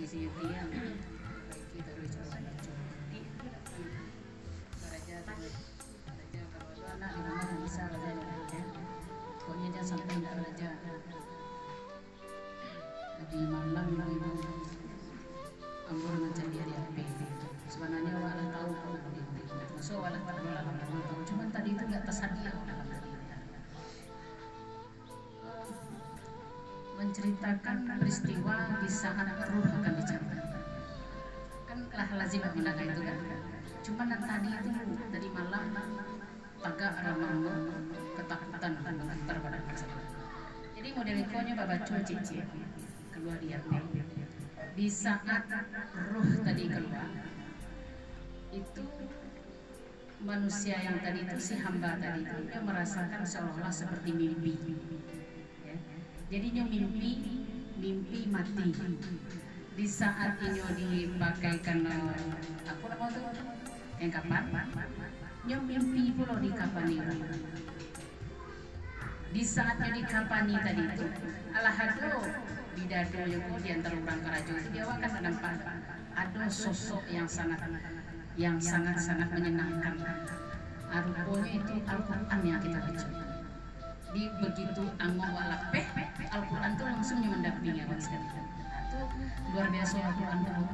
isi yang kita harus baraja kalau ada anak di mana bisa belajar ya. Pokoknya jangan sampai tidak belajar. Di malam memang ambon macam dia di HP. Sebenarnya wala tahu so wala tahu. Cuman tadi itu nggak tersedia menceritakan peristiwa di saat ruh akan dicabut. Kan lah lazim mendengar itu kan. Cuman tadi itu dari malam tagak ramah ketakutan gemetar pada masalah. Jadi model ikonya baca cici keluar dia di saat ruh tadi keluar itu manusia yang tadi itu si hamba tadi itu yang merasakan seolah-olah seperti mimpi ya. Jadinya mimpi mati di saat ini dipakaikan aku nama tuh yang kapan nyo mimpi pula di kapan ini di saatnya di kapani tadi itu alahado di dado yang di antara orang kerajo itu dia akan nampak ada sosok yang sangat menyenangkan. Rupanya itu Al-Quran yang kita baca. Di begitu anggo walapeh Al-Quran itu langsung mendampingi awak sekali. Itu luar biasa Al-Quran itu.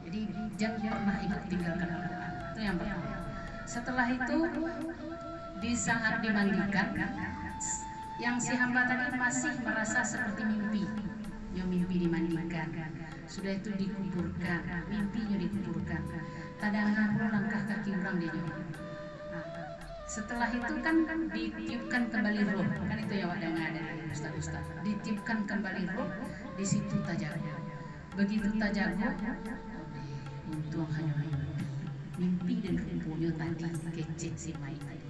Jadi jangan pernah ikut tinggalkan Al-Quran. Itu yang pertama. Setelah itu di saat dimandikan yang si hamba tadi masih merasa seperti mimpi. Mimpi dimandikan. Sudah itu dikuburkan, mimpinya dikuburkan. Kadang-kadang langkah kaki orang dia. Setelah itu kan ditiupkan kembali roh, kan itu ya wadah ada ustaz-ustaz. Ditiupkan kembali roh, di situ tajago. Begitu tajago, untung hanya mimpi dan rumputnya tadi kecil si Mai tadi.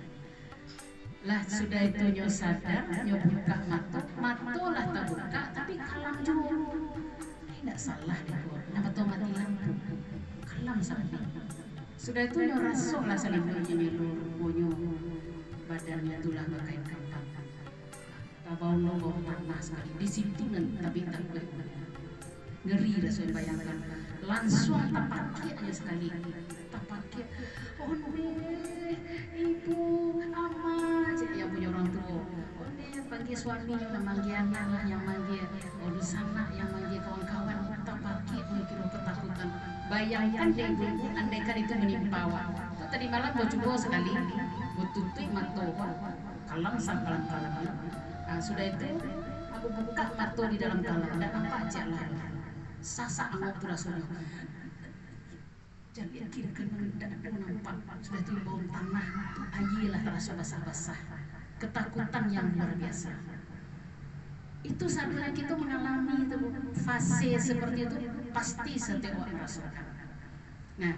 Lah sudah itu nyo sadar, nyo buka mata lah tak buka, tapi kalam juga. Tidak salah deh kok, nama tuh mati lampu, kalam sampai. Sudah itu nyo rasuk lah selimutnya nyo badannya itulah bakain kampang. Tabau bau panas sekali di situ nanti tapi tak ngeri dah saya bayangkan. Langsung tapaknya sekali, tapaknya. Oh ibu, ama, jadi yang punya orang tua. Oh panggil suaminya, manggil anak lah yang manggil. Oh di sana yang manggil kawan-kawan, tapaknya mungkin ketakutan. Bayangkan deh ibu, andaikan itu menimpa awak. Tadi malam gua coba sekali, gua tutup mata, kalang kalang. Sudah itu, aku buka mata di dalam kalang, ada apa aja lah. Sasa aku rasanya. Jangan kira-kira mengendak nampak sudah itu bau tanah, ayilah rasa basah-basah, ketakutan yang luar biasa. Itu saat kita mengalami itu fase seperti itu pasti setiap orang merasakan. Nah,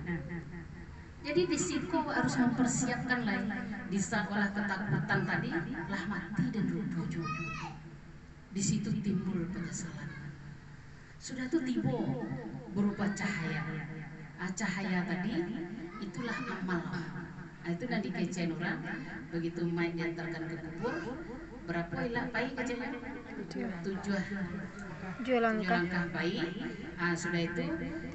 jadi risiko harus mempersiapkan lain di saat olah ketakutan tadi lah mati dan rubuh. Di situ timbul penyesalan. Sudah itu tiba berupa cahaya. Cahaya tadi itulah amal. Itu nanti kecen orang begitu main diantarkan ke kubur berapa ilah bayi kecenya 7 langkah bayi. Sudah itu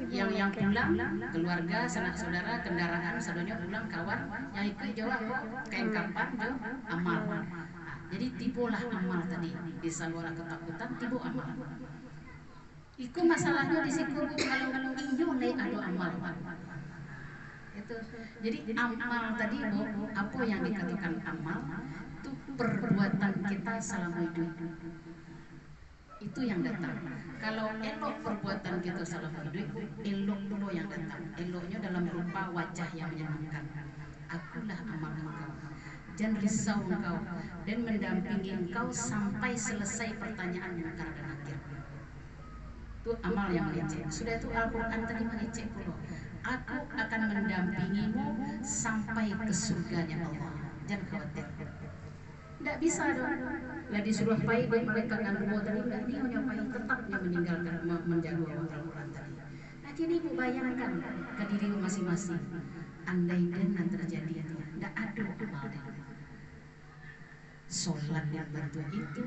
yang pulang keluarga sanak saudara kendaraan sadonya pulang kawan yang ikut jawab kain kapan jauh amal. Jadi tibolah amal tadi di saluran ketakutan tibo amal. Iku masalahnya di situ kalau iyo naik ada amal. Itu. Jadi amal tadi apa yang dikatakan amal itu perbuatan kita selama hidup. Itu yang datang. Kalau elok perbuatan kita selama hidup, elok dulu yang datang. Eloknya dalam rupa wajah yang menyenangkan. Akulah amal engkau. Jangan risau engkau dan mendampingi engkau sampai selesai pertanyaan munkar dan nakir. Itu amal yang mengecek. Sudah itu Al-Quran tadi mengecek pula. Aku akan mendampingimu sampai ke surganya Allah. Jangan khawatir. Tidak bisa dong. Lah disuruh pai mereka ngandung tadi dia nyopain tetapnya meninggalkan menjaga Al-Quran tadi. Nah kini ibu bayangkan ke diri masing-masing. Andai dan terjadi tidak ada amal. Sholat yang bantu itu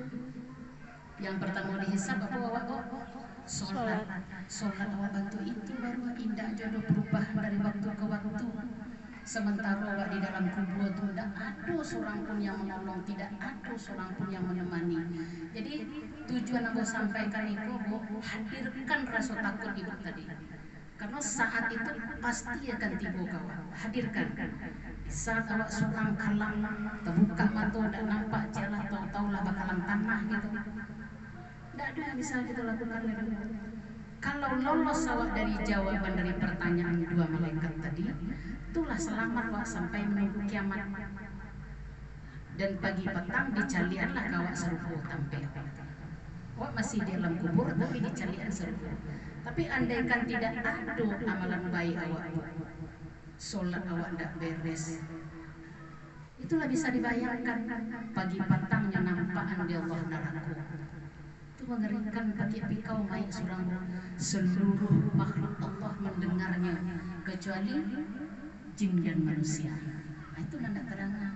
yang pertama dihisab apa awak sholat. Sholat awak bantu itu baru indah jodoh perubahan dari waktu ke waktu. Sementara awak di dalam kubur itu tidak ada seorang pun yang menolong, tidak ada seorang pun yang menemani. Jadi tujuan aku sampaikan itu, Bu, hadirkan rasa takut ibu tadi. Karena saat itu pasti akan tiba kawan. Hadirkan. Saat awak seorang kalang terbuka mata dan nampak jalan, tahu lah bakalan tanah gitu. Tidak ada yang bisa kita lakukan lagi. Kalau lolos awak dari jawaban dari pertanyaan dua malaikat tadi, itulah selamat awak sampai menunggu kiamat. Dan pagi petang dicalianlah kawak serupu tampil. Awak masih di dalam kubur tapi dicalian serupu. Tapi andaikan tidak ada amalan baik awak, solat awak tidak beres, itulah bisa dibayangkan pagi petangnya nampakan di Allah neraka. Itu mengerikan bagi pikau naik surang seluruh makhluk Allah mendengarnya kecuali jin dan manusia. Nah, itu nanda terangnya.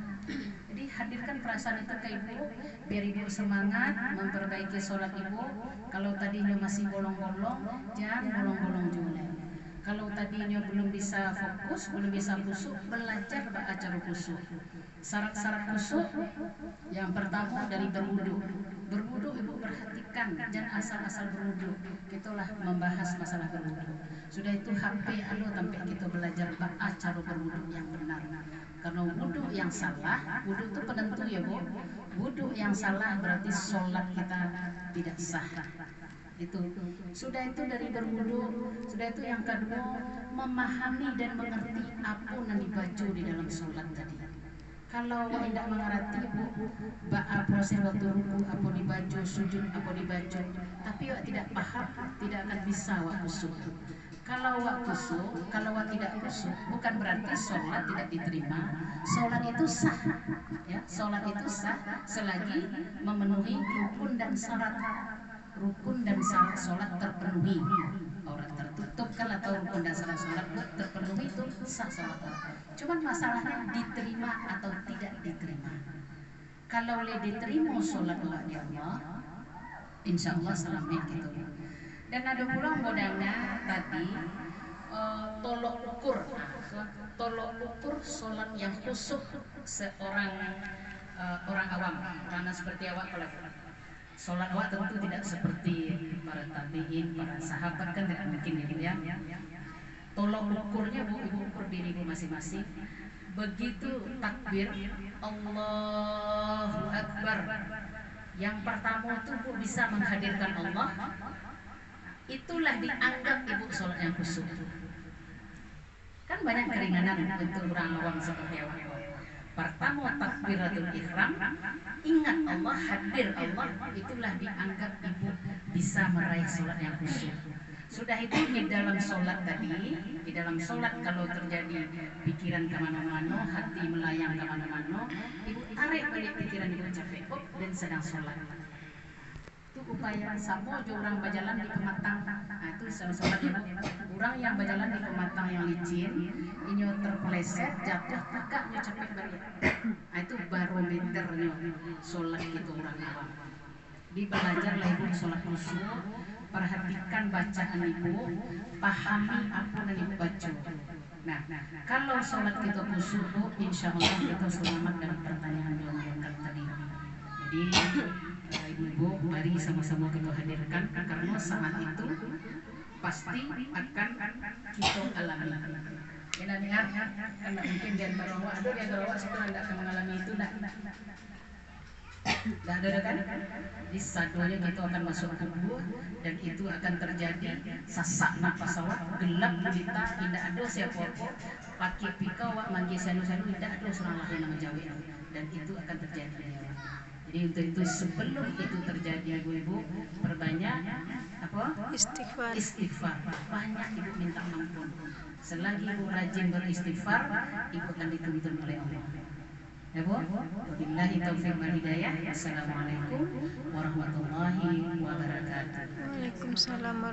Jadi hadirkan perasaan itu ke ibu, biar ibu semangat memperbaiki sholat ibu. Kalau tadinya masih bolong-bolong, jangan bolong-bolong juga. Kalau tadinya belum bisa fokus, belum bisa khusyuk, belajar cara khusyuk. Syarat-syarat khusyuk yang pertama dari berwudu. Berwudu ibu perhatikan, jangan asal-asal berwudu. Itulah membahas masalah berwudu. Sudah itu HP sampai kita belajar cara berwudu yang benar. Karena wudu yang salah, wudu itu penentu ya Bu. Wudu yang salah berarti sholat kita tidak sah. Itu sudah itu dari berwudu. Sudah itu yang kedua, memahami dan mengerti apa yang dibaca di dalam sholat tadi. Kalau tidak mengerti Bu, proses waktu ruku apa dibaca, sujud apa dibaca, tapi tidak paham, tidak akan bisa waktu sujud. Kalau waktu khusyuk, kalau tidak khusyuk, bukan berarti sholat tidak diterima. Sholat itu sah, ya. Sholat itu sah selagi memenuhi rukun dan syarat. Rukun dan syarat sholat terpenuhi. Orang tertutup kan atau rukun dan syarat sholat terpenuhi itu sah sholat. Cuman masalahnya diterima atau tidak diterima. Kalau diterima sholat Allah, insya Allah selamat gitu. Dan ada pula modalnya tadi tolok ukur sholat yang khusyuk seorang orang awam. Karena seperti awak kalau sholat awak tentu tidak seperti para tabiin, para sahabat kan tidak mungkin gitu ya. Tolok ukurnya Bu, ibu ukur diri ibu masing-masing. Begitu takbir Allahu Akbar, yang pertama itu Bu bisa menghadirkan Allah, itulah dianggap ibu sholat yang khusyuk. Kan banyak keringanan untuk orang awam seperti awak. Pertama takbiratul ihram, ingat Allah, hadir Allah, itulah dianggap ibu bisa meraih sholat yang khusyuk. Sudah itu di dalam sholat tadi, di dalam sholat kalau terjadi pikiran kemana-mana, hati melayang kemana-mana, ibu tarik balik pikiran ibu capek dan sedang sholat. Itu upaya sama aja orang berjalan di pematang. Nah, itu sholat ibu. Orang yang berjalan di pematang yang licin, ini terpeleset, jatuh, kakaknya capek balik. Nah, itu barometernya sholat itu orang awam. Di belajarlah ibu sholat khusyuk, perhatikan bacaan ibu, pahami apa yang ibu baca. Nah, kalau sholat kita khusyuk, insya Allah kita selamat dalam pertanyaan yang malaikat tadi. Jadi ibu-ibu, mari sama-sama kita hadirkan karena saat itu pasti akan kita alami. Karena mungkin di antara awak ada yang berawak setelah tidak akan mengalami itu, tidak ada kan? Di sadonya kita akan masuk kubur dan itu akan terjadi sasak napas awak, gelap gulita, tidak ada siapa-siapa. Pakai pikau awak manggil sanu-sanu, tidak ada seorang lain yang menjawab, dan itu akan terjadi. Jadi untuk itu sebelum itu terjadi ibu-ibu, perbanyak apa? Istighfar. Banyak ibu minta ampun. Selagi ibu rajin beristighfar, ibu akan dituntun oleh Allah. Ya Bu, wabillahi taufiq wal hidayah. Assalamualaikum warahmatullahi wabarakatuh. Waalaikumsalam.